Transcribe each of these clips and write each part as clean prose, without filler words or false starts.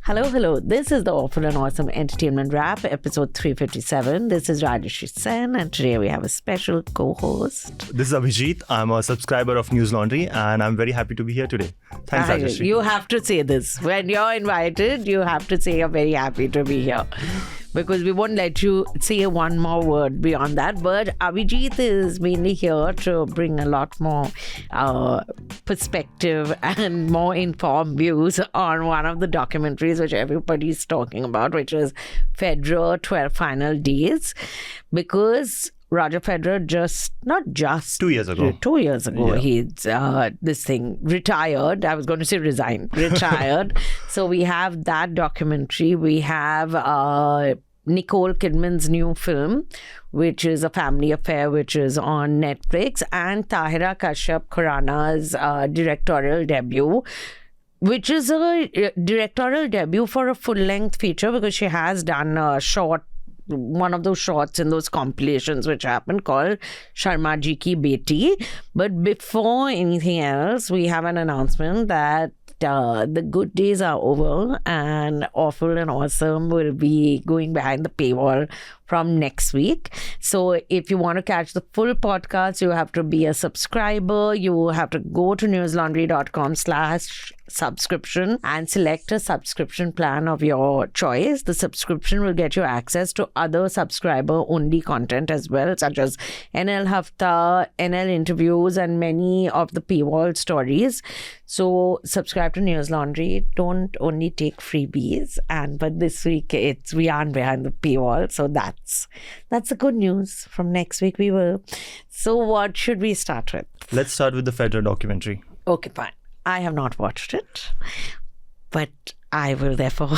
Hello. This is the Awful and Awesome Entertainment Wrap, episode 357. This is Rajyasree Sen, and today we have a special co-host. This is Abhijeet. I'm a subscriber of News Laundry, and I'm very happy to be here today. Thanks, Rajyasree. You have to say this. When you're invited, you have to say you're very happy to be here. Because we won't let you say one more word beyond that. But Abhijeet is mainly here to bring a lot more perspective and more informed views on one of the documentaries which everybody's talking about, which is Federer 12 Final Days. Because Roger Federer not just 2 years ago. 2 years ago, he's retired. I was going to say resigned. Retired. So we have that documentary. We have Nicole Kidman's new film, which is a family affair, which is on Netflix, and Tahira Kashyap Khurana's directorial debut, which is a directorial debut for a full-length feature because she has done a short, one of those shorts in those compilations which happened called Sharmajee Ki Beti. But before anything else, we have an announcement that the good days are over and Awful and Awesome will be going behind the paywall from next week. So if you want to catch the full podcast, you have to be a subscriber. You have to go to newslaundry.com/subscription and select a subscription plan of your choice. The subscription will get you access to other subscriber-only content as well, such as NL Hafta, NL interviews, and many of the paywall stories. So subscribe to News Laundry. Don't only take freebies. But this week we aren't behind the paywall. So that's the good news. From next week we will. So what should we start with? Let's start with the Federer documentary. Okay, fine. I have not watched it, but I will therefore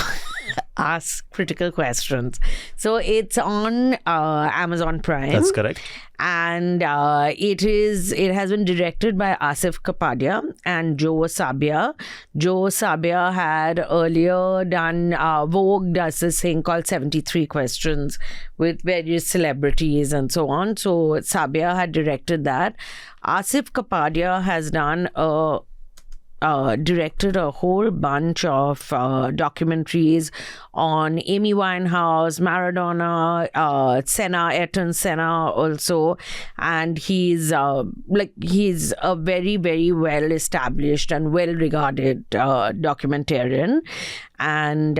ask critical questions. So it's on Amazon Prime. That's correct. And it has been directed by Asif Kapadia and Joe Sabia. Joe Sabia had earlier done, Vogue does this thing called 73 Questions with various celebrities and so on. So Sabia had directed that. Asif Kapadia has done directed a whole bunch of documentaries on Amy Winehouse, Maradona, Ayrton Senna also, and he's a very, very well established and well regarded documentarian. And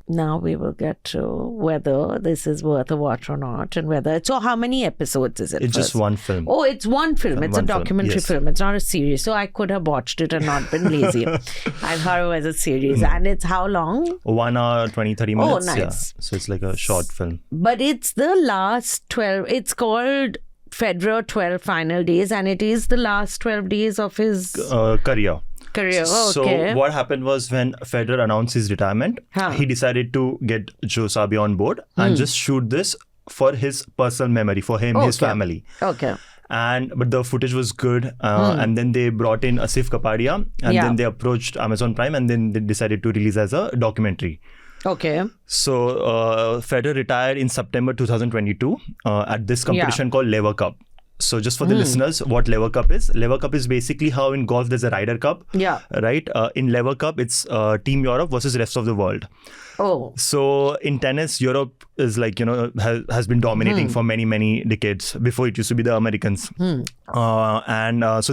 now we will get to whether this is worth a watch or not, and whether so how many episodes is it? It's just one film. Oh, it's one film. It's a documentary film. It's not a series. So I could have watched it and not been lazy. I thought it was a series. And it's how long? 1 hour, 20-30 minutes. Oh, nice. Yeah. So it's like a short film. But it's the last 12. It's called Federer 12 Final Days, and it is the last 12 days of his career. Oh, so okay. what happened was when Federer announced his retirement, he decided to get Joe Sabia on board and just shoot this for his personal memory, for him, his family. Okay. But the footage was good, and then they brought in Asif Kapadia, and then they approached Amazon Prime, and then they decided to release as a documentary. Okay. So Federer retired in September 2022 at this competition called Lever Cup. So just for the listeners, what Lever Cup is? Lever Cup is basically how in golf there's a Ryder Cup. Yeah. Right? In Lever Cup, it's Team Europe versus rest of the world. Oh. So in tennis, Europe is like, has been dominating for many, many decades. Before it used to be the Americans. So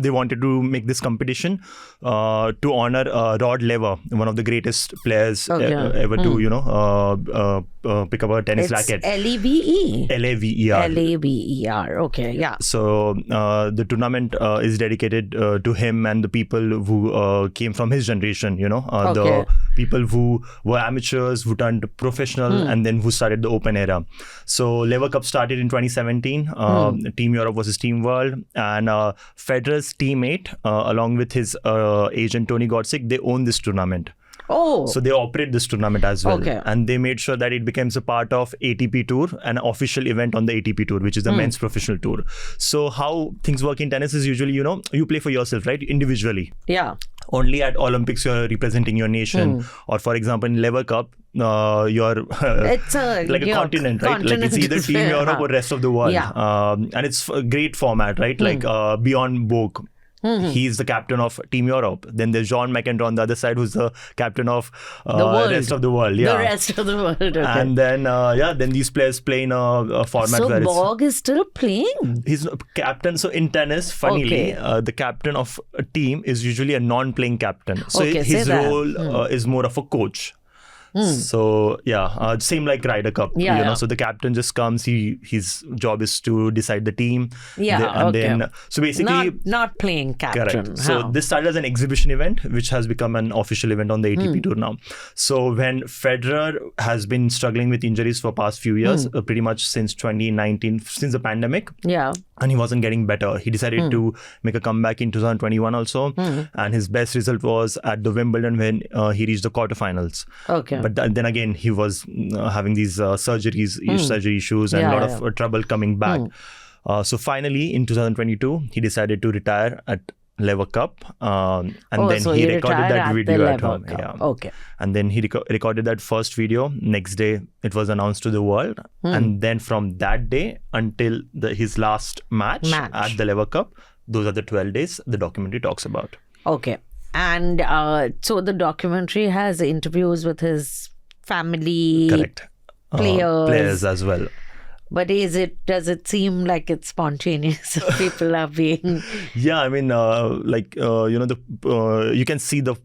they wanted to make this competition to honor Rod Laver, one of the greatest players ever to, pick up a tennis racket. L-E-V-E? L-A-V-E-R. L-A-V-E-R. Okay, yeah. So the tournament is dedicated to him and the people who came from his generation, the people who were amateurs, who turned professional, and then who started the Open era. So Lever Cup started in 2017, Team Europe versus Team World, and Federer's teammate, along with his agent Tony Godsick, they own this tournament. Oh. So they operate this tournament as well. Okay. And they made sure that it becomes a part of ATP Tour, an official event on the ATP Tour, which is the men's professional tour. So how things work in tennis is usually, you play for yourself, right? Individually. Yeah. Only at Olympics you're representing your nation. Or for example, in Lever Cup, you're it's like a continent, right? Like it's either Team Europe or rest of the world. Yeah. And it's a great format, right? Like beyond Vogue. He's the captain of Team Europe. Then there's John McEnroe on the other side, who's the captain of the rest of the world. The rest of the world. Okay. And then then these players play in a format where Borg is still playing. He's captain. So in tennis, funnily, the captain of a team is usually a non-playing captain. So his role is more of a coach. So same like Ryder Cup, so the captain just comes, his job is to decide the team, then so basically not playing captain. Correct. So this started as an exhibition event which has become an official event on the ATP tour now. So when Federer has been struggling with injuries for past few years, pretty much since 2019, since the pandemic, and he wasn't getting better, he decided to make a comeback in 2021 also, and his best result was at the Wimbledon when he reached the quarterfinals. But then again, he was having these surgery issues and a lot of trouble coming back. So finally, in 2022, he decided to retire at Lever Cup, and then he recorded that video at home. And then he recorded that first video. Next day, it was announced to the world, and then from that day until his last match at the Lever Cup, those are the 12 days the documentary talks about. And so the documentary has interviews with his family, players as well. But does it seem like it's spontaneous? People are being... Yeah, I mean, you can see the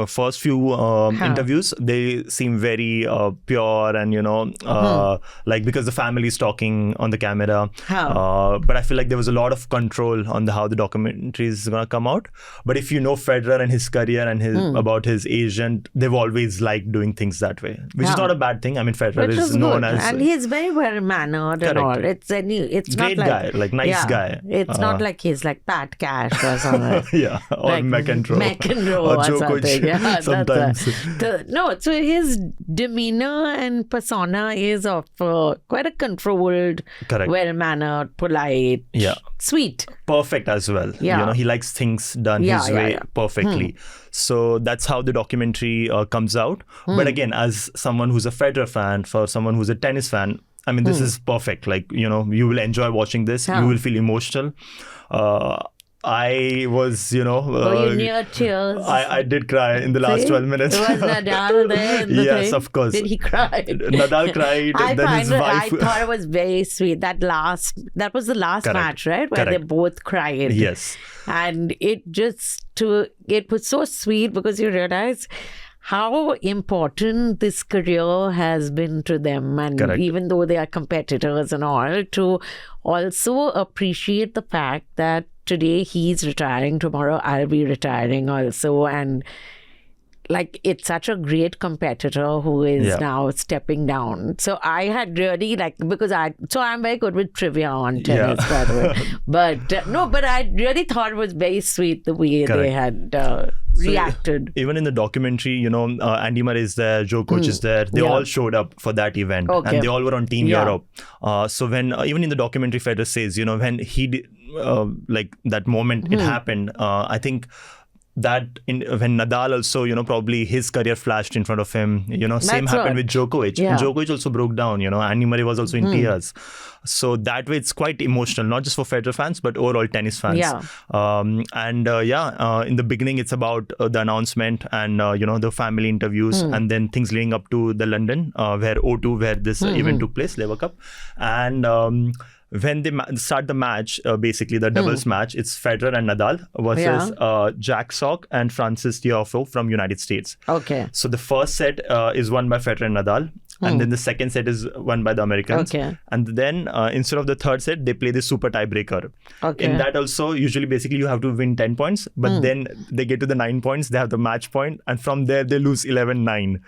first few interviews, they seem very pure and, because the family is talking on the camera. But I feel like there was a lot of control on how the documentary is going to come out. But if you know Federer and his career and about his agent, they've always liked doing things that way, which is not a bad thing. I mean, Federer is known as... And he's very well mannered. And all. It's great not guy, like nice guy. It's not like he's like Pat Cash or something. Or like McEnroe or Djokovic. Sometimes. So his demeanor and persona is of quite a controlled, well-mannered, polite, sweet. Perfect as well. He likes things done his way perfectly. So that's how the documentary comes out. But again, as someone who's a Federer fan, for someone who's a tennis fan, I mean, this is perfect. Like, you will enjoy watching this. You will feel emotional. I was, were you near tears? I did cry in the last 12 minutes. Was Nadal there in the Yes, thing? Of course. Did he cry? Nadal cried. I thought it was very sweet. That was the last match, right? Where they both cried. Yes. And it was so sweet because you realize how important this career has been to them, and even though they are competitors and all, to also appreciate the fact that today he's retiring, tomorrow I'll be retiring also, and like it's such a great competitor who is now stepping down. So I had really because I'm very good with trivia on tennis, by the way. But I really thought it was very sweet the way they had reacted. Even in the documentary, Andy Murray is there, Djokovic is there. They all showed up for that event, and they all were on Team Europe. So when even in the documentary, Federer says, when he did, that moment it happened, I think that when Nadal also, probably his career flashed in front of him, same happened with Djokovic. And Djokovic also broke down, Andy Murray was also in tears. So that way it's quite emotional, not just for Federer fans, but overall tennis fans. In the beginning, it's about the announcement and, the family interviews and then things leading up to the London, where this event took place, Lever Cup. And when they start the match, basically the doubles match, it's Federer and Nadal versus Jack Sock and Francis Tiafoe from United States. So the first set is won by Federer and Nadal. And then the second set is won by the Americans. And then instead of the third set, they play the super tiebreaker. In that also, usually basically you have to win 10 points. But then they get to the 9 points, they have the match point. And from there, they lose 11-9.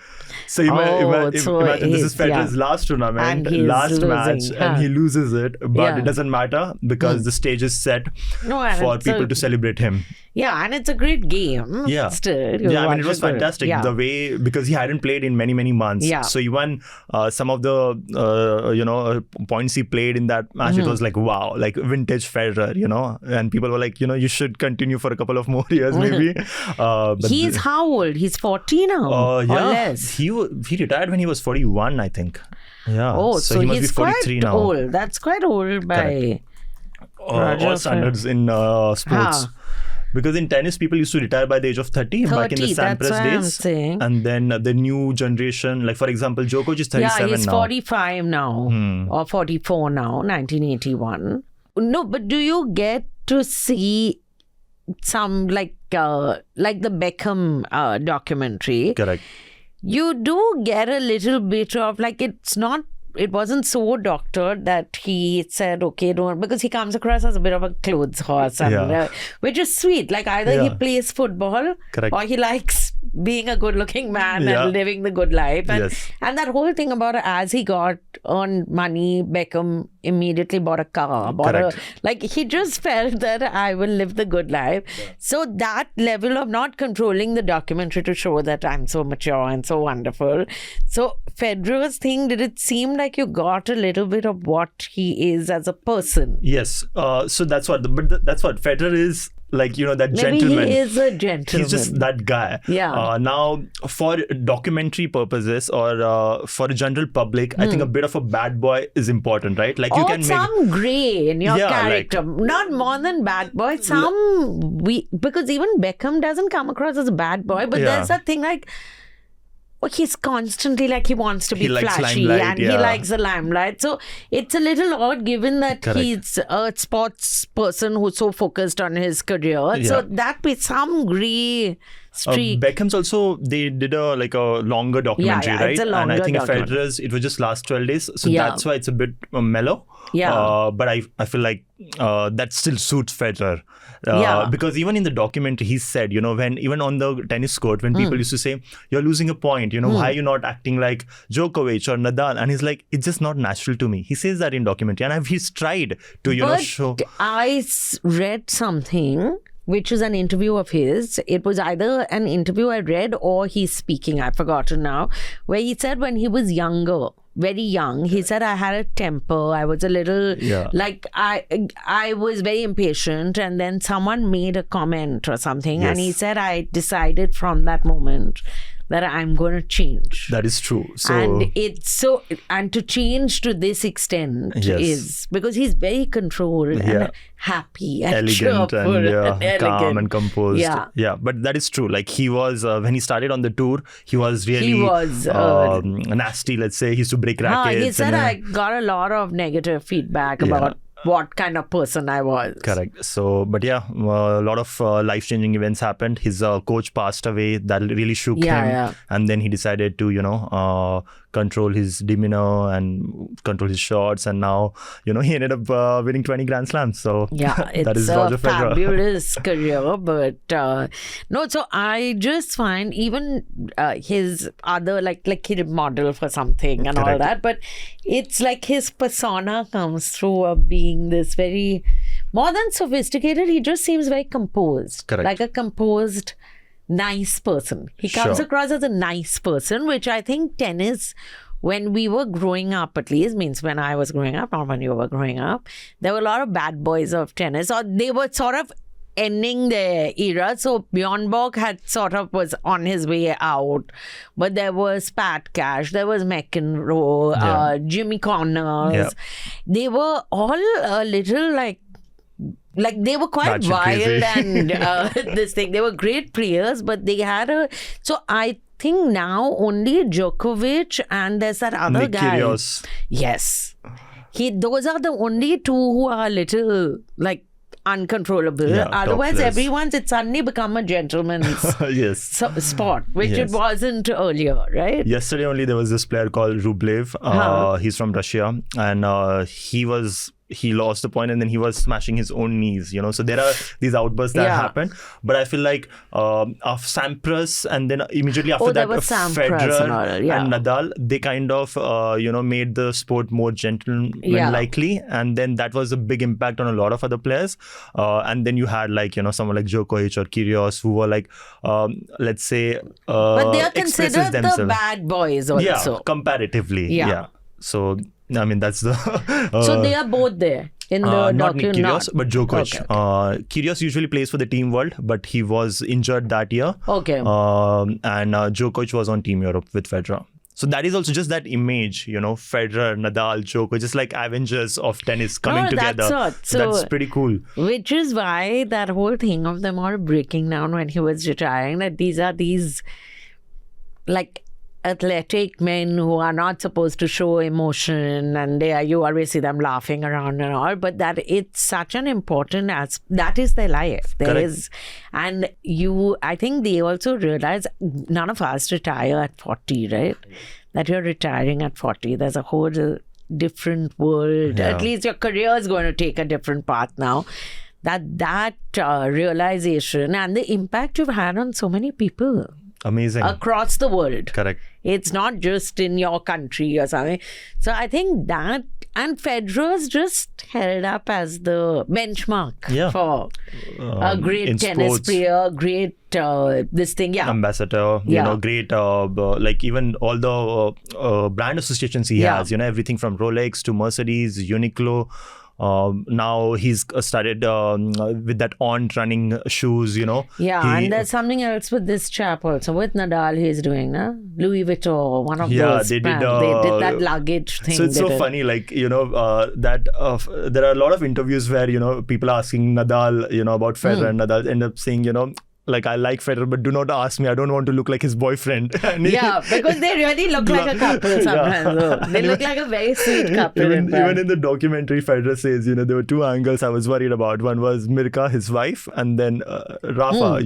So imagine this is Federer's last tournament, last match. And he loses it. But it doesn't matter because the stage is set for people to celebrate him. Yeah, and it's a great game. Still, I mean, it was fantastic. The way, because he hadn't played in many, many months. So he won some of the, points he played in that match. It was like, wow, like vintage Federer, and people were like, you should continue for a couple of more years, maybe. But he's how old? He's 40 now? Or less? He retired when he was 41, I think. So he must be 43 now. Old. That's quite old by all standards in sports. Because in tennis, people used to retire by the age of 30, back in the 30, that's Sampras what I'm days. saying. And then the new generation, like for example, Djokovic is 37 Yeah, he's now. 45 now or 44 now, 1981. No, but do you get to see some like the Beckham documentary? Correct. You do get a little bit of like, it wasn't so doctored that he said, okay, don't, because he comes across as a bit of a clothes horse, and, which is sweet. Like either he plays football Correct. or he likes being a good looking man Yeah. and living the good life. And, Yes. and that whole thing about as he earned money, Beckham immediately bought a car, like he just felt that I will live the good life. Yeah. So that level of not controlling the documentary to show that I'm so mature and so wonderful. So Federer's thing, did it seem like you got a little bit of what he is as a person? Yes. So that's what Federer is. Like, you know, that Maybe gentleman. he is a gentleman. He's just that guy. Yeah. Now, for documentary purposes or for a general public, I think a bit of a bad boy is important, right? Like you can some grey in your character. Like, not more than bad boy. Because even Beckham doesn't come across as a bad boy, but there's that thing like, he's constantly like he wants to be flashy and he likes the limelight. So it's a little odd given that he's a sports person who's so focused on his career. Yeah. So that be some grey streak. Beckham's also, they did a longer documentary, right? It's a longer and I think documentary. It was just last 12 days. So that's why it's a bit mellow. Yeah. But I feel like that still suits Federer. Because even in the documentary, he said, you know, even on the tennis court, when people used to say, you're losing a point, you know, why are you not acting like Djokovic or Nadal? And he's like, it's just not natural to me. He says that in documentary. And he's tried to, show. I read something, which is an interview of his. It was either an interview I read or he's speaking, I've forgotten now, where he said when he was younger, very young, he said, I had a temper. I was a little, like, I was very impatient. And then someone made a comment or something. And he said, I decided from that moment that I'm going to change. That is true. So, and to change to this extent is because he's very controlled and happy and elegant and calm and composed. Yeah. But that is true. Like he was, when he started on the tour, he was really nasty, let's say. He used to break rackets. He said, I got a lot of negative feedback about what kind of person I was. Correct. So, but a lot of life-changing events happened. His coach passed away. That really shook him. Yeah. And then he decided to, control his demeanor and control his shots. And now, he ended up winning 20 Grand Slams. So, that is Roger Federer. Fabulous career. But so I just find even his other, like he'll model for something and all that. But it's like his persona comes through of being this very, more than sophisticated, he just seems very composed. Correct. Like a composed, nice person. He comes across as a nice person, which I think tennis, when we were growing up, at least, means when I was growing up, not when you were growing up, there were a lot of bad boys of tennis, or they were sort of ending their era. So Bjorn Borg was on his way out, but there was Pat Cash, there was McEnroe, Jimmy Connors. They were all a little like they were quite wild and this thing. They were great players, but they had so I think now only Djokovic and there's that other guy. Kyrgios. Yes. Those are the only two who are a little like uncontrollable. Otherwise, it's suddenly become a gentleman's sport, which it wasn't earlier, right? Yesterday only there was this player called Rublev. He's from Russia, and he lost the point and then he was smashing his own knees, So there are these outbursts that happen. But I feel like Sampras and then immediately after that Federer and Nadal, they kind of, made the sport more gentleman-likely. And then that was a big impact on a lot of other players. And then you had someone like Djokovic or Kyrgios who were like, let's say, but they are considered the bad boys also. Yeah, comparatively. Yeah. So, I mean, that's the... so they are both there in the not Kyrgios, but Djokovic. Okay. Kyrgios usually plays for the Team World, but he was injured that year. Okay. And Djokovic was on Team Europe with Federer. So that is also just that image, Federer, Nadal, Djokovic, just like Avengers of tennis coming together. That's pretty cool. Which is why that whole thing of them all breaking down when he was retiring, that these are these like athletic men who are not supposed to show emotion, and you always see them laughing around and all, but that it's such an important that is their life. I think they also realize none of us retire at 40, right? That you're retiring at 40. There's a whole different world. At least your career is going to take a different path now. That realization and the impact you've had on so many people. Amazing. Across the world. Correct. It's not just in your country or something. So I think that, and Federer's just held up as the benchmark for a great tennis sports player, great ambassador, great, like even all the brand associations he has, everything from Rolex to Mercedes, Uniqlo. Now he's started with that On running shoes, and there's something else with this chap also. With Nadal, he's doing Louis Vuitton, one of those they brands. They did that luggage thing. So it's so funny, like, that there are a lot of interviews where, people are asking Nadal, about Federer, and Nadal end up saying, like, I like Federer, but do not ask me. I don't want to look like his boyfriend. Because they really look like a couple sometimes. They look like a very sweet couple. Even in the documentary, Federer says, there were two angles I was worried about. One was Mirka, his wife, and then Rafa,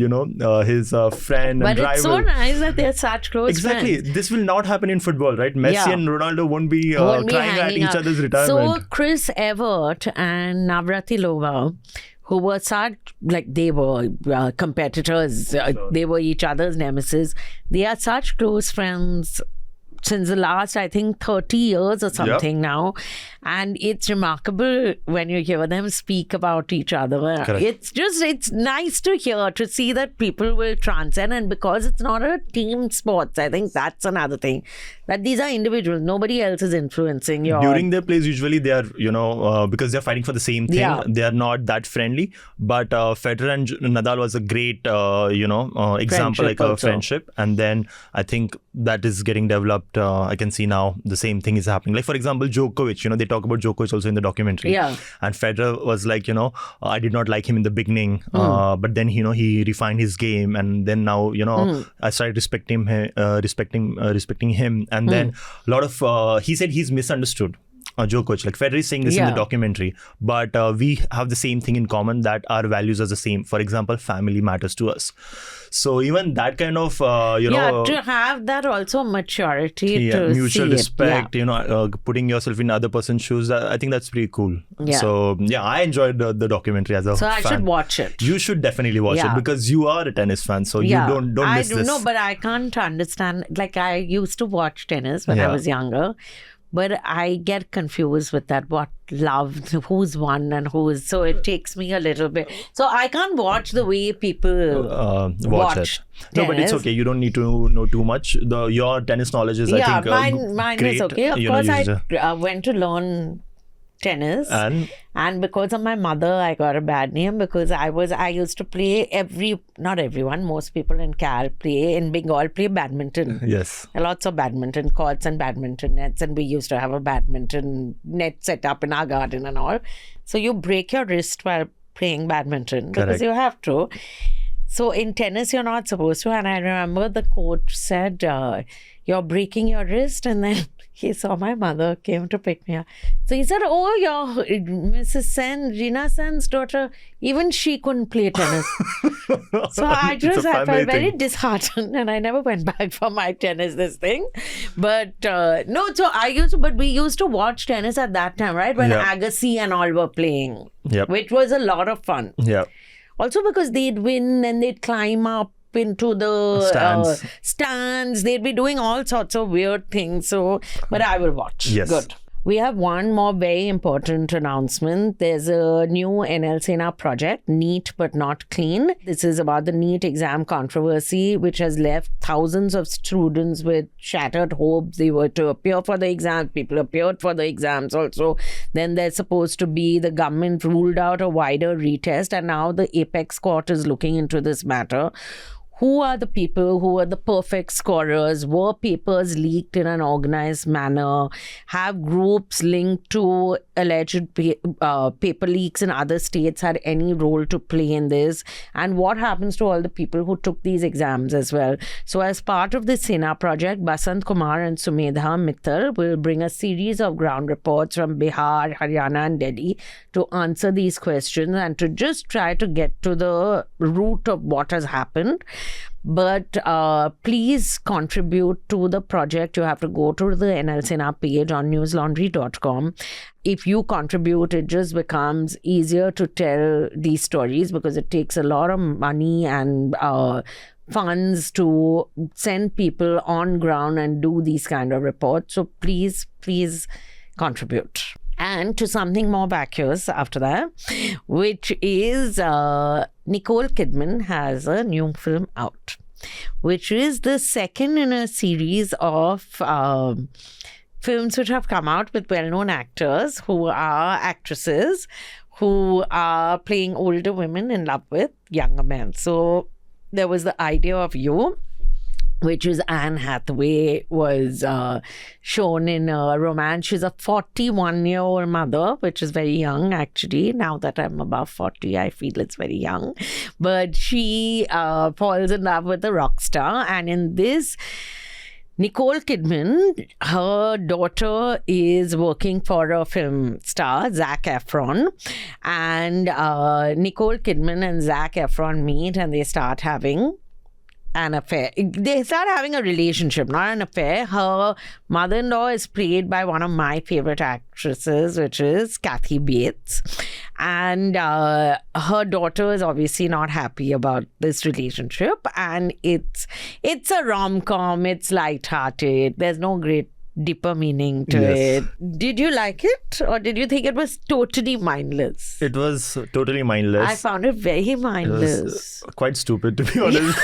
his friend and rival. But it's so nice that they're such close friends. Exactly. This will not happen in football, right? Messi and Ronaldo won't be crying at each other's retirement. So Chris Evert and Navratilova, who were such, like, they were competitors, they were each other's nemesis. They are such close friends since the last, I think, 30 years or something now. And it's remarkable when you hear them speak about each other. Correct. It's nice to hear, to see that people will transcend. And because it's not a team sport, I think that's another thing. That these are individuals. Nobody else is influencing your... During their plays, usually they are, because they're fighting for the same thing, they are not that friendly. But Federer and Nadal was a great, example, like a friendship. And then I think that is getting developed. I can see now the same thing is happening. Like, for example, Djokovic, they talk about Djokovic also in the documentary. Yeah. And Federer was like, I did not like him in the beginning, but then, he refined his game. And then now, I started respecting him. And then a lot of, he said he's misunderstood. Djokovic, like Federer is saying this in the documentary, but we have the same thing in common, that our values are the same. For example, family matters to us. So even that kind of, to have that also maturity, to mutual see respect, putting yourself in other person's shoes, I think that's pretty cool. Yeah. So I enjoyed the documentary as a fan. So I should watch it. You should definitely watch it, because you are a tennis fan, so you don't miss this. No, but I can't understand. Like, I used to watch tennis when I was younger. But I get confused with that, what love, who's won and who's... So it takes me a little bit. So I can't watch the way people watch it. No, but it's okay. You don't need to know too much. Your tennis knowledge is, I think, mine great. is okay. Of course, I went to learn tennis, and because of my mother, I got a bad name, because I used to play not everyone, most people in Bengal play badminton. Yes. Lots of badminton courts and badminton nets, and we used to have a badminton net set up in our garden and all. So you break your wrist while playing badminton. Correct. Because you have to. So in tennis, you're not supposed to. And I remember the coach said, you're breaking your wrist, and then he saw my mother, came to pick me up. So he said, oh, your Mrs. Sen, Rina Sen's daughter, even she couldn't play tennis. So I felt very disheartened, and I never went back for my tennis, But but we used to watch tennis at that time, right? When Agassi and all were playing, which was a lot of fun. Yeah. Also because they'd win and they'd climb up into the stands. They'd be doing all sorts of weird things. But I will watch. Yes. Good. We have one more very important announcement. There's a new NL Sena project, Neat But Not Clean. This is about the NEET exam controversy, which has left thousands of students with shattered hopes. They were to appear for the exams. People appeared for the exams also. Then there's supposed to be, the government ruled out a wider retest, and now the Apex Court is looking into this matter. who are the people who are the perfect scorers? Were papers leaked in an organized manner? Have groups linked to alleged paper leaks in other states had any role to play in this? And what happens to all the people who took these exams as well? So as part of the Sena project, Basant Kumar and Sumedha Mittal will bring a series of ground reports from Bihar, Haryana and Delhi to answer these questions and to just try to get to the root of what has happened. But please contribute to the project. You have to go to the NL Sena page on newslaundry.com. If you contribute, it just becomes easier to tell these stories because it takes a lot of money and funds to send people on ground and do these kind of reports. So please contribute. And to something more vacuous after that, which is Nicole Kidman has a new film out, which is the second in a series of films which have come out with well-known actors who are actresses who are playing older women in love with younger men. So there was The Idea of You, which is Anne Hathaway, was shown in a romance. She's a 41-year-old mother, which is very young, actually. Now that I'm above 40, I feel it's very young. But she falls in love with a rock star. And in this, Nicole Kidman, her daughter is working for a film star, Zac Efron. And Nicole Kidman and Zac Efron meet and they start having an affair. They start having a relationship, not an affair. Her mother-in-law is played by one of my favorite actresses, which is Kathy Bates. And her daughter is obviously not happy about this relationship. And it's a rom-com. It's light-hearted. There's no great deeper meaning to it. Did you like it, or did you think it was totally mindless? It was totally mindless. I found it very mindless. It was quite stupid, to be honest.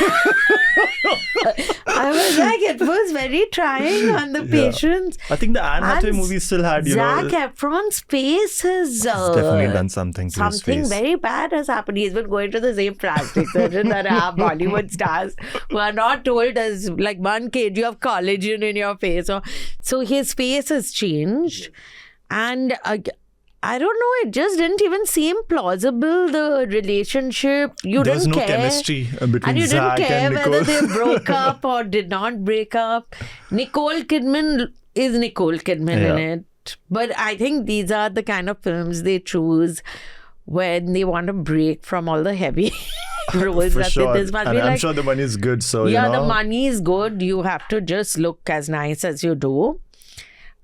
I was like, it was very trying on the patients. I think the Anne Hathaway movie still had, Zac Efron's face has definitely done something to his face. Something very bad has happened. He's been going to the same plastic surgeon that are Bollywood stars who are not told as like 1 kg of collagen in your face. So his face has changed. And I don't know, it just didn't even seem plausible, the relationship. There was no chemistry between and you Zac didn't care and Nicole. whether they broke up or did not break up. Nicole Kidman is Nicole Kidman in it. But I think these are the kind of films they choose when they want to break from all the heavy roles. For sure. This must and be I'm sure the money is good. So, the money is good. You have to just look as nice as you do.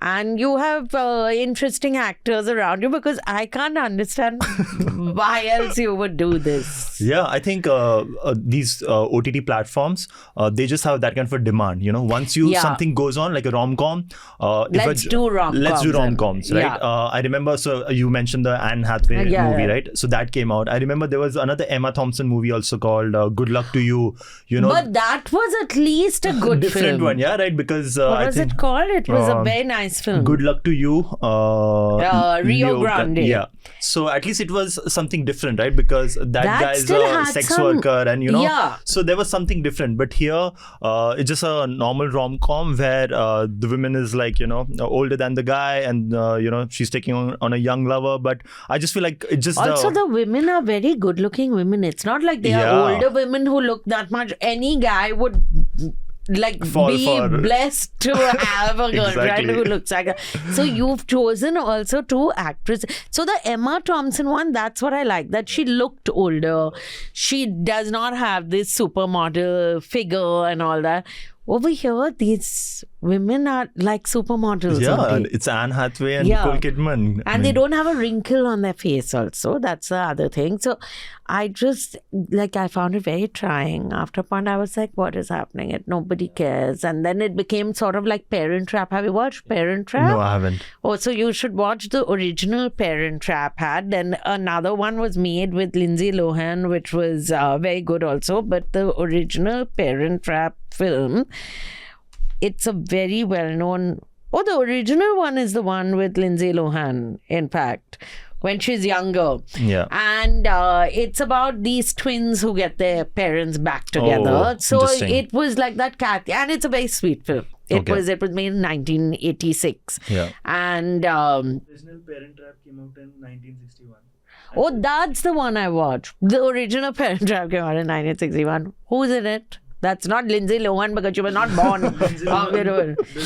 And you have interesting actors around you, because I can't understand why else you would do this. Yeah, I think these OTT platforms, they just have that kind of a demand. Once something goes on, like a rom-com. Let's do rom-coms, right? Yeah. I remember, so you mentioned the Anne Hathaway movie, right? So that came out. I remember there was another Emma Thompson movie also called Good Luck to You. But that was at least a good different film. one, yeah, right? Because what was it called? It was a very nice film. Good Luck to You. Rio Grande. Yeah. So at least it was something different, right? Because that guy is a sex worker and, so there was something different. But here, it's just a normal rom-com where the woman is like, older than the guy and, she's taking on a young lover. But I just feel like it just... Also, the women are very good-looking women. It's not like they are older women who look that much. Any guy would... blessed to have a girlfriend who looks like her. So you've chosen also 2 actresses. So the Emma Thompson one, that's what I like, that she looked older. She does not have this supermodel figure and all that. Over here, these women are like supermodels. Yeah, and it's Anne Hathaway and Nicole Kidman. And they don't have a wrinkle on their face also. That's the other thing. So I just, I found it very trying. After a point, I was like, what is happening? Nobody cares. And then it became sort of like Parent Trap. Have you watched Parent Trap? No, I haven't. Oh, so you should watch the original Parent Trap had. Then another one was made with Lindsay Lohan, which was very good also. But the original Parent Trap film, it's a very well-known... Oh, the original one is the one with Lindsay Lohan, in fact. when she's younger. Yeah. And it's about these twins who get their parents back together. So interesting. it was like that Kathy, and it's a very sweet film. It was made in 1986. Yeah. And Original Parent Trap came out in 1961. oh, that's the one I watched. The original Parent Trap came out in 1961. Who's in it? That's not Lindsay Lohan because she was not born.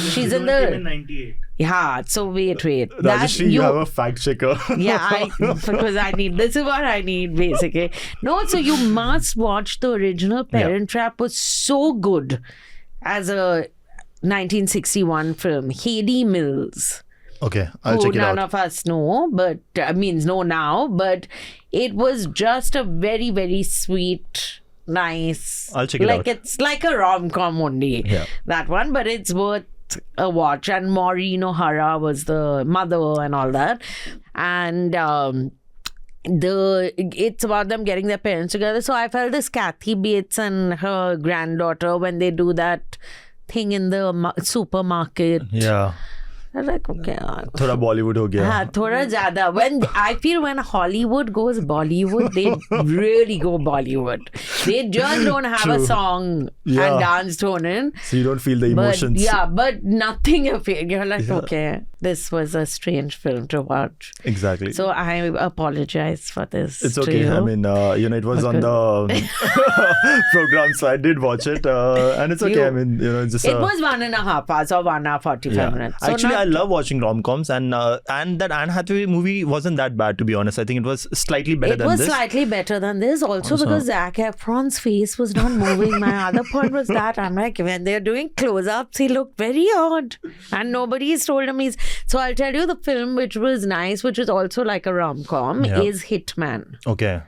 She's in came in the... 98. Yeah, so wait. Rajyasree, you have a fact checker. Yeah, because I need, this is what I need basically. No, so you must watch the original Parent Trap. Was so good as a 1961 film. Hayley Mills. Okay, I'll check it out. None of us know, but know now, but it was just a very, very sweet, nice. I'll check it out. It's like a rom-com only, that one, but it's worth a watch. And Maureen O'Hara was the mother and all that. And it's about them getting their parents together. So I felt this Kathy Bates and her granddaughter, when they do that thing in the supermarket. Yeah. I was like, okay. Thoda Bollywood ho gaya. हाँ, थोड़ा ज़्यादा. When I feel when Hollywood goes Bollywood, they really go Bollywood. They just don't have a song and dance tone in. So you don't feel the emotions. But nothing. You're like, okay, this was a strange film to watch. Exactly. So I apologize for this. It's okay. I mean, it was on the program, so I did watch it, and it's okay. I mean, it's just. It was 1.5 hours or 1 hour 45 minutes. So actually, I love watching rom-coms, and that Anne Hathaway movie wasn't that bad, to be honest. I think it was slightly better than this. It was slightly better than this, also because Zac Efron's face was not moving. My other point was that I'm like, when they're doing close-ups, he looked very odd, and nobody's told him he's. So I'll tell you the film which was nice, which is also like a rom-com, is Hitman. Okay.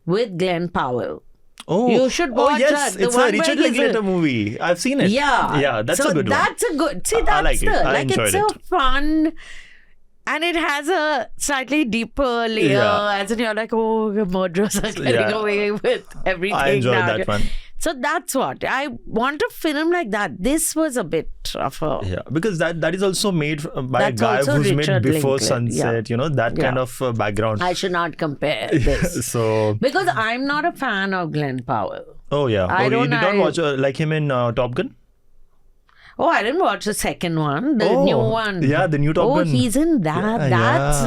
With Glenn Powell. Oh, you should watch yes, that. It's a Richard Linklater movie. I've seen it. Yeah, that's a good one. That's a good. See, that's I like it. I enjoyed it's a fun, and it has a slightly deeper layer. As in, you're like, oh, the murderers are getting away with everything. I enjoyed now. that one. So that's what I want a film like that. This was a bit of a because that is also made by a guy who's Richard made Before Linklater. Sunset. That kind of background. I should not compare this. So because I'm not a fan of Glenn Powell. Oh yeah, you did not watch like him in Top Gun? Oh, I didn't watch the second one, the new one. Yeah, the new Top Gun. Oh, he's in that. That's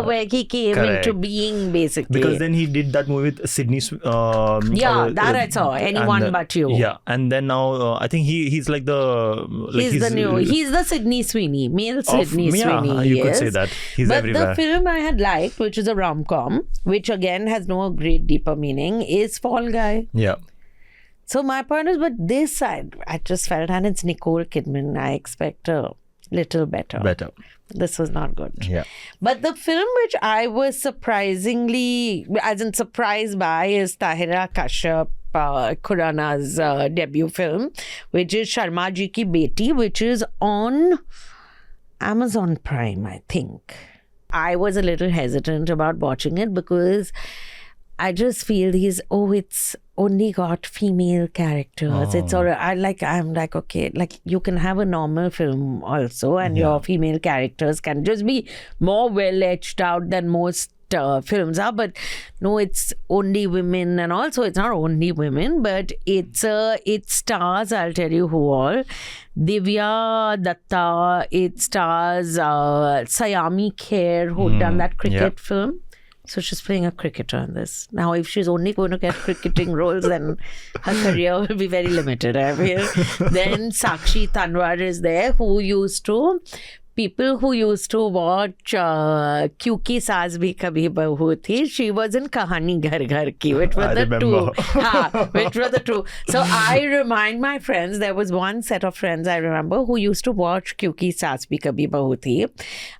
where he came into being, basically. Because then he did that movie with Sydney. That I saw. Anyone But You. Yeah, and then now I think he's like the. He's the Sydney Sweeney, male Sydney Sweeney. Yeah, you could say that. He's everywhere. But the film I had liked, which is a rom-com, which again has no great deeper meaning, is Fall Guy. Yeah. So my point is, but this I just felt, and it's Nicole Kidman. I expect a little better. This was not good. Yeah. But the film which I was surprised by is Tahira Kashyap Khurana's debut film, which is Sharmajee Ki Beti, which is on Amazon Prime, I think. I was a little hesitant about watching it because I just feel it's only got female characters. It's all I'm like, okay, like you can have a normal film also, and your female characters can just be more well etched out than most films are. But no, it's only women, and also it's not only women, but it stars, I'll tell you who all. Divya Datta, it stars Sayami Kher, who done that cricket film. So she's playing a cricketer in this. Now, if she's only going to get cricketing roles, then her career will be very limited, I feel. Then Sakshi Tanwar is there, people who used to watch Kyuki Saas Bhi Kabhi Bahu Thi. She was in Kahani Ghar Ghar Ki, which were the two. So I remind my friends, there was one set of friends I remember who used to watch Kyuki Saas Bhi Kabhi Bahu Thi.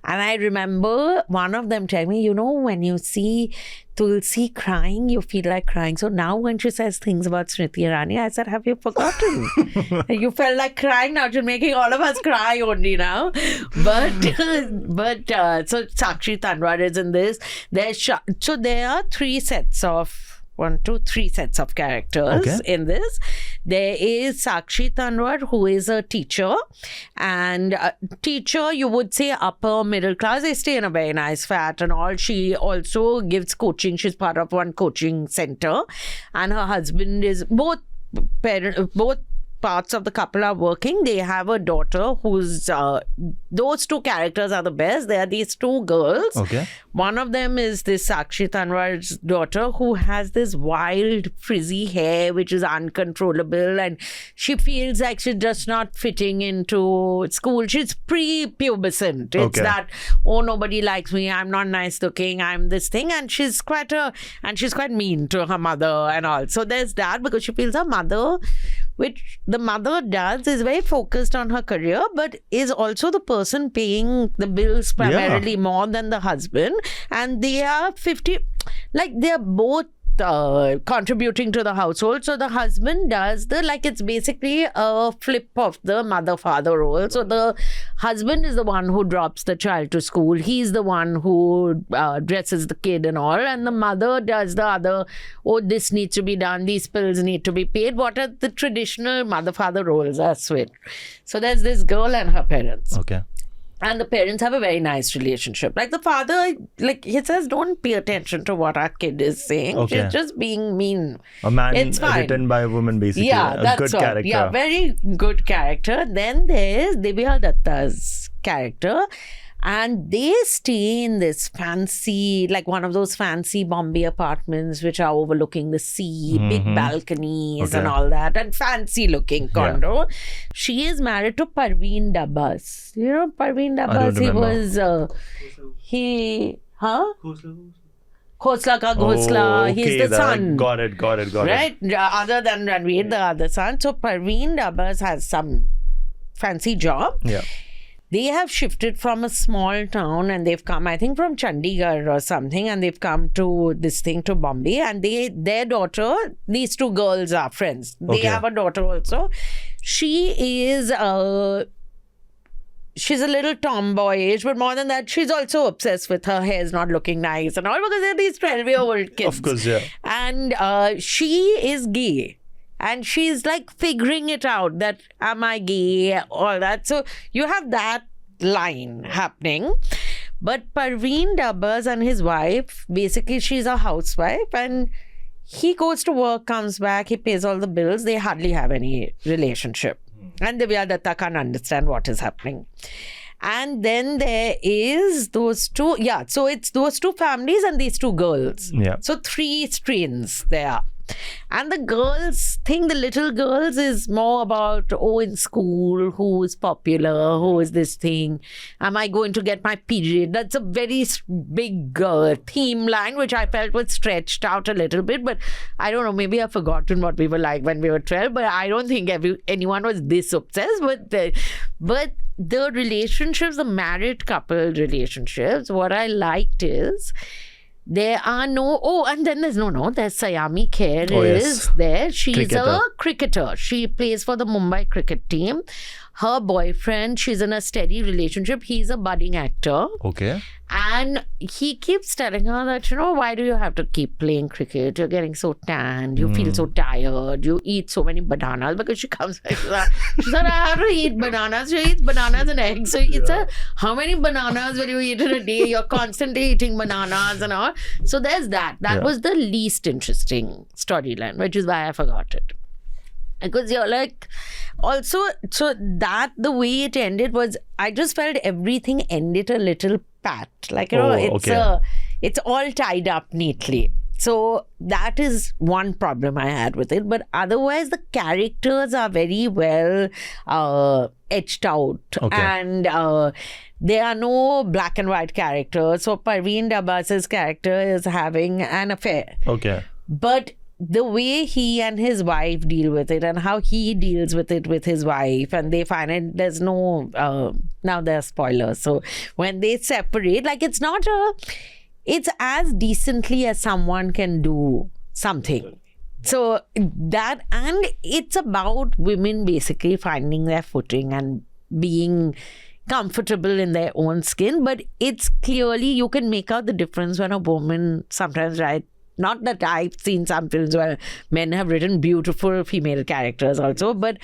And I remember one of them telling me, when you see Tulsi crying, you feel like crying. So now when she says things about Smriti Irani, I said, have you forgotten? You felt like crying, now you're making all of us cry only now. But so Sakshi Tanwar is in this. So there are 3 sets of three sets of characters in this. There is Sakshi Tanwar, who is a teacher, and teacher, you would say upper middle class. They stay in a very nice flat and all. She also gives coaching. She's part of one coaching center, and her husband is both parts of the couple are working. They have a daughter who's those two characters are the best. They are these two girls. One of them is this Sakshi Tanwar's daughter, who has this wild frizzy hair which is uncontrollable, and she feels like she's just not fitting into school. She's pre-pubescent. It's that, oh, nobody likes me, I'm not nice looking, I'm this thing, and she's quite mean to her mother and all. So there's that, because she feels her mother, which the mother does, is very focused on her career, but is also the person paying the bills primarily more than the husband. And they are 50, like they're both contributing to the household. So the husband does it's basically a flip of the mother-father role. So the husband is the one who drops the child to school. He's the one who dresses the kid and all. And the mother does the other, oh, this needs to be done, these bills need to be paid. What are the traditional mother-father roles are switched. So there's this girl and her parents. And the parents have a very nice relationship. Like the father, he says, don't pay attention to what our kid is saying. She's just being mean. A man written by a woman, basically. Yeah, a that's good all. character. Yeah, very good character. Then there's Divya Datta's character. And they stay in this fancy, like one of those fancy Bombay apartments which are overlooking the sea, big balconies and all that, and fancy looking condo. She is married to Parveen Dabbas. You know Parveen Dabbas? Khosla Ka Ghosla. He's the son. Got it. Right? Other than Ranveer, the other son. So Parveen Dabbas has some fancy job. They have shifted from a small town and they've come, I think, from Chandigarh or something, and they've come to Bombay, and their daughter, these two girls are friends. They have a daughter also. She is she's a little tomboyish, but more than that, she's also obsessed with her hair's not looking nice and all, because they're these 12-year-old kids. Of course, yeah. And she is gay. And she's like figuring it out that, am I gay, all that. So you have that line happening. But Parveen Dabbas and his wife, basically she's a housewife, and he goes to work, comes back, he pays all the bills. They hardly have any relationship. And Divya Datta can't understand what is happening. And then there is those two, so it's those two families and these two girls. So three strains there. And the little girls is more about, in school, who is popular, who is this thing, am I going to get my period? That's a very big theme line, which I felt was stretched out a little bit, but I don't know, maybe I've forgotten what we were like when we were 12, but I don't think anyone was this obsessed. But the relationships, the married couple relationships, what I liked is, there are and then there's there's Sayami Kher is there. She's a cricketer. She plays for the Mumbai cricket team. Her boyfriend, she's in a steady relationship. He's a budding actor. And he keeps telling her that, why do you have to keep playing cricket? You're getting so tanned. You feel so tired. You eat so many bananas, because she comes back. She said, I have to eat bananas. She eats bananas and eggs. So it's how many bananas will you eat in a day? You're constantly eating bananas and all. So there's that. That was the least interesting storyline, which is why I forgot it. Because you're like, also, so that the way it ended was, I just felt everything ended a little pat. Like, it's all tied up neatly. So that is one problem I had with it. But otherwise, the characters are very well etched out. And there are no black and white characters. So Parveen Dabbas's character is having an affair. But the way he and his wife deal with it, and how he deals with it with his wife, and they find it, there's no, now there are spoilers. So when they separate, it's as decently as someone can do something. So that, and it's about women basically finding their footing and being comfortable in their own skin. But it's clearly, you can make out the difference when a woman sometimes Not that I've seen some films where men have written beautiful female characters also, but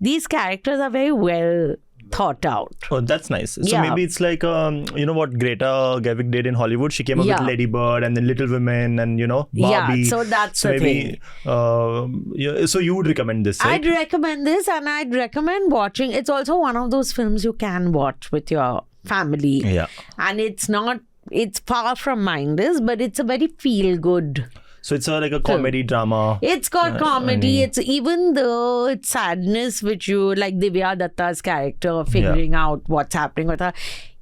these characters are very well thought out. Oh, that's nice. So Yeah. maybe it's like, you know what Greta Gerwig did in Hollywood? She came up Yeah. with Lady Bird and then Little Women and, Barbie. Yeah, so that's So the maybe, so you would recommend this, right? I'd recommend this, and I'd recommend watching. It's also one of those films you can watch with your family. Yeah. And it's far from mindless, but it's a very feel good. So it's like a comedy drama. It's got comedy. It's even though it's sadness, which you like Divya Datta's character figuring out what's happening with her.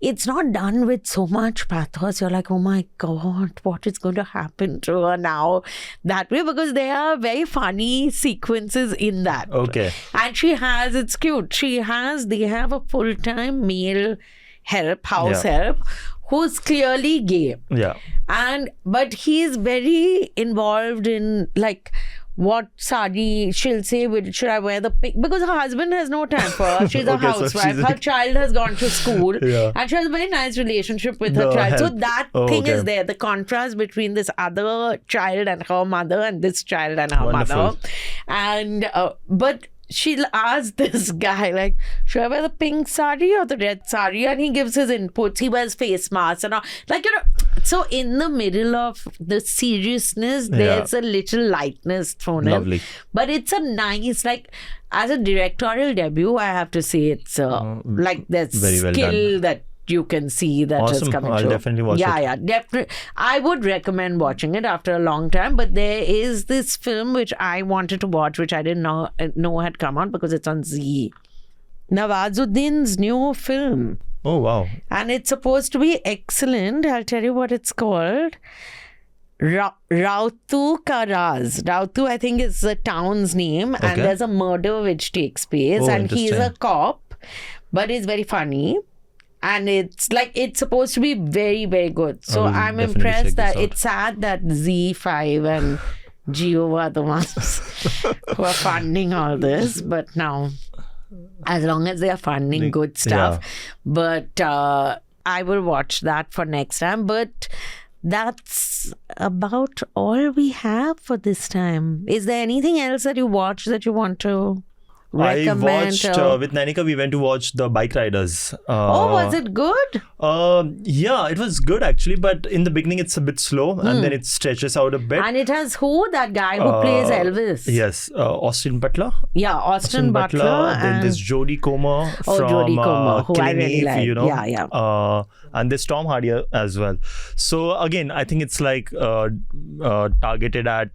It's not done with so much pathos. You're like, oh my God, what is going to happen to her now? That way, because there are very funny sequences in that. Okay. And it's cute. They have a full-time male house help, who's clearly gay. Yeah. But he's very involved in like what sari she'll say, should I wear the pink? Because her husband has no time for her. She's a Okay, so housewife. she's Her child has gone to school. Yeah. And she has a very nice relationship with her The child. So help. that Oh, thing okay. is there. The contrast between this other child and her mother and this child and her Wonderful. mother. And but she'll ask this guy, like, should I wear the pink sari or the red sari? And he gives his inputs. He wears face masks and all. Like, so in the middle of the seriousness, there's a little lightness thrown Lovely. in. But it's a nice, like, as a directorial debut, I have to say it's like there's very well skill done. that you can see that is Awesome. coming I'll through. definitely watch it. Yeah, definitely. I would recommend watching it after a long time. But there is this film which I wanted to watch, which I didn't know had come out because it's on Z. Nawazuddin's new film. Oh, wow. And it's supposed to be excellent. I'll tell you what it's called. Rautu Karaz. Rautu, I think, is the town's name. Okay. And there's a murder which takes place. Oh, and he's a interesting. cop, but he's very funny. And it's supposed to be very, very good. So will I'm definitely impressed check that this out. it's sad that Z5 and Geo are the ones who are funding all this. But now, as long as they are funding good stuff. But I will watch that for next time. But that's about all we have for this time. Is there anything else that you watched that you want to recommend? I watched, with Nanika, we went to watch The Bike Riders. Was it good? Yeah, it was good actually, but in the beginning it's a bit slow and then it stretches out a bit. And it has who? That guy who plays Elvis. Yes, Austin Butler. Yeah, Austin Butler. Then And there's Jodie Comer from Jodie Comer, who I Killing really Eve, like. you know. Yeah. And there's Tom Hardy as well. So again, I think it's like targeted at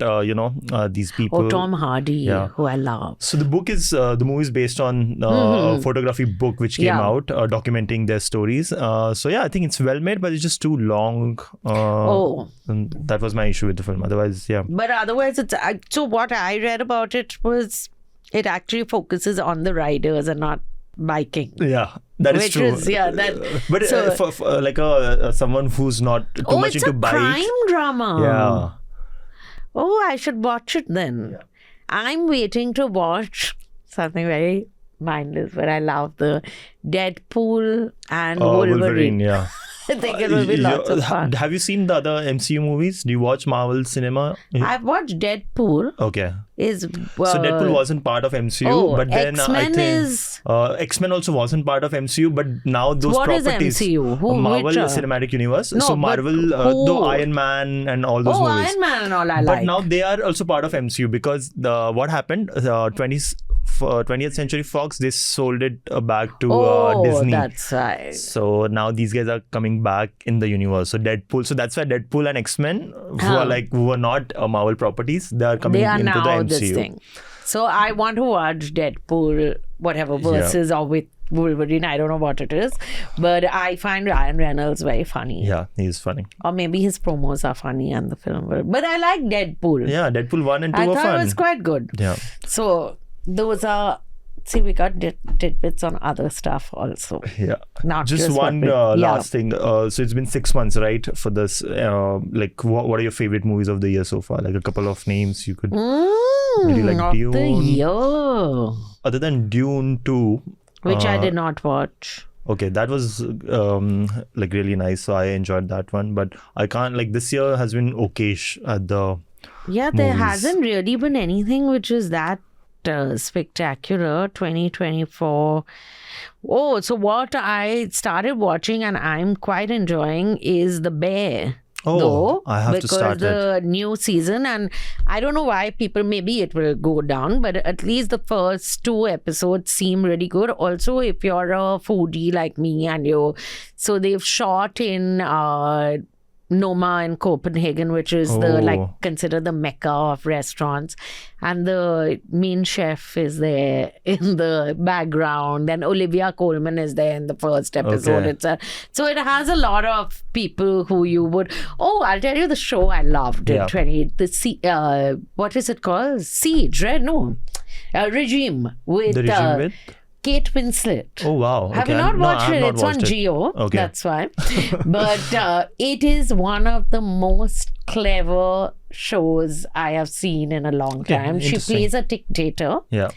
these people. Tom Hardy, who I love. So the book is the movie is based on a photography book which came out documenting their stories. So yeah, I think it's well made, but it's just too long. And that was my issue with the film. Otherwise, yeah. But otherwise, so what I read about it was it actually focuses on the riders and not biking. Yeah, that is Which true. But so- for like someone who's not too much into bikes. Oh, it's a crime drama. Yeah. Oh, I should watch it then. Yeah. I'm waiting to watch something very mindless, but I love the Deadpool and Wolverine. Yeah. I think it will be lots of fun. Have you seen the other MCU movies? Do you watch Marvel cinema? I've watched Deadpool. Okay. So Deadpool wasn't part of MCU, but then X-Men I think is... X-Men also wasn't part of MCU, but now those What is properties. MCU? Marvel Cinematic Universe. No, so but Marvel, though Iron Man and all those movies. Iron Man and all I but like. now they are also part of MCU because what happened? 20th Century Fox, they sold it back to Disney. That's right. So now these guys are coming back in the universe. So Deadpool. So that's why Deadpool and X-Men, who are not Marvel properties, they are coming into the MCU. This thing. So I want to watch Deadpool, whatever, versus or with Wolverine. I don't know what it is, but I find Ryan Reynolds very funny. Yeah, he's funny. Or maybe his promos are funny and the film. But I like Deadpool. Yeah, Deadpool 1 and 2 I are thought fun. it was quite good. Yeah. So those are... See, we got tidbits on other stuff also. Yeah. Not just one last thing. So it's been 6 months, right, for this. Like, what are your favorite movies of the year so far? Like a couple of names you could. Did you like of Dune? the year. Other than Dune 2. Which I did not watch. Okay, that was like really nice. So I enjoyed that one. But I can't, like, this year has been okayish at the Yeah, there movies. hasn't really been anything which is that spectacular. 2024. Oh, so what I started watching and I'm quite enjoying is The Bear. Oh, Though, I have to because start it. the new season, and I don't know why people, maybe it will go down, but at least the first 2 episodes seem really good. Also, if you're a foodie like me and so they've shot in Noma in Copenhagen, which is Oh. considered the mecca of restaurants, and the main chef is there in the background, and Olivia Colman is there in the first episode. Okay. So it has a lot of people who you would. Oh, I'll tell you the show I loved in what is it called? Siege, right? No, Regime with. The Regime with? Kate Winslet. Oh, wow. Have Okay. you not No, I watched have it? not It's on watched it. Geo. Okay. That's why. But it is one of the most clever shows I have seen in a long Okay, time. She interesting. plays a dictator Yeah.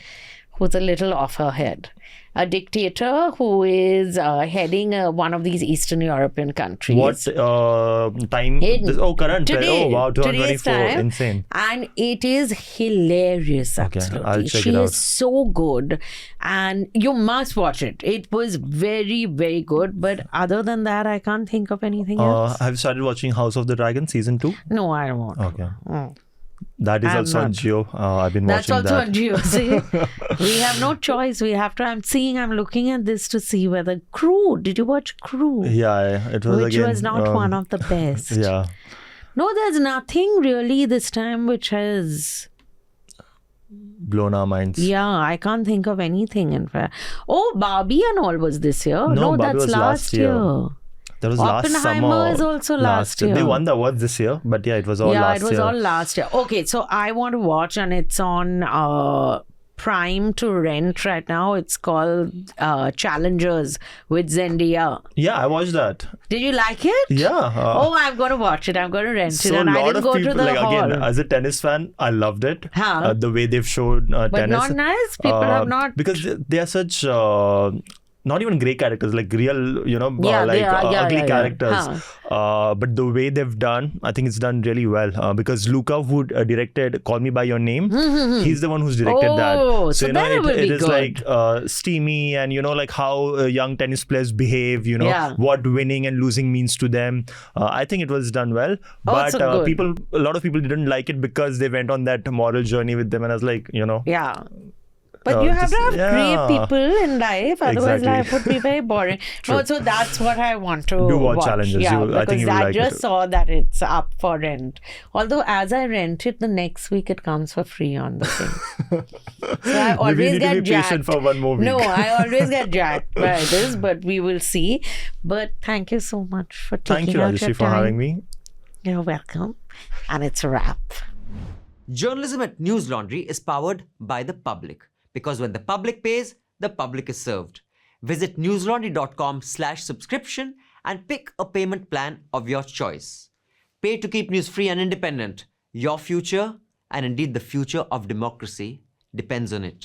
who's a little off her head. A dictator who is heading one of these Eastern European countries. What time? Current. Today. Oh, wow. Today's 2024. time. Insane. And it is hilarious, Okay, absolutely. I'll check she it out. is so good. And you must watch it. It was very, very good. But other than that, I can't think of anything else. Have you started watching House of the Dragon season 2? No, I won't. Okay. Mm. That is I'm also on not. Geo. I've been That's watching also that. on Geo. See, we have no choice. We have to. I'm looking at this to see whether Crew. Did you watch Crew? Yeah, it was Which again. was not one of the best. Yeah. No, there's nothing really this time which has. Blown our minds. Yeah, I can't think of anything. In fact, oh, Barbie and all was this year. No, Barbie that's was last last year. year. That was last Oppenheimer summer. is also last year. They won the awards this year, but yeah, it was all Yeah, last it was year. all last year. Okay, so I want to watch, and it's on Prime to rent right now. It's called Challengers with Zendaya. Yeah, I watched that. Did you like it? Yeah. Oh, I'm going to watch it. I'm going to rent it. So a And I lot didn't of go people, to the like, hall. again, as a tennis fan, I loved it. Huh. The way they've showed but tennis. not nice. People have not. Because they are such not even great characters, like real, Yeah, like they are. Yeah, ugly yeah, yeah. characters. But the way they've done, I think it's done really well. Because Luca, who directed Call Me By Your Name, he's the one who's directed that. Oh, so then it will be it is good. like steamy, and like how young tennis players behave, Yeah. what winning and losing means to them. I think it was done well. But so good. a lot of people didn't like it because they went on that moral journey with them, and I was like, Yeah. But you have to have great people in life, otherwise Exactly. life would be very boring. No, so that's what I want to Do watch Challengers. Yeah, I think because you will I like just it. saw that it's up for rent. Although as I rent it, the next week it comes for free on the thing. So I Maybe you always need to get be patient jacked. for one more week. No, I always get jacked by this, but we will see. But thank you so much for taking Thank you, out your Rajyasree, for time. having me. You're welcome. And it's a wrap. Journalism at News Laundry is powered by the public. Because when the public pays, the public is served. Visit newslaundry.com/subscription and pick a payment plan of your choice. Pay to keep news free and independent. Your future, and indeed the future of democracy, depends on it.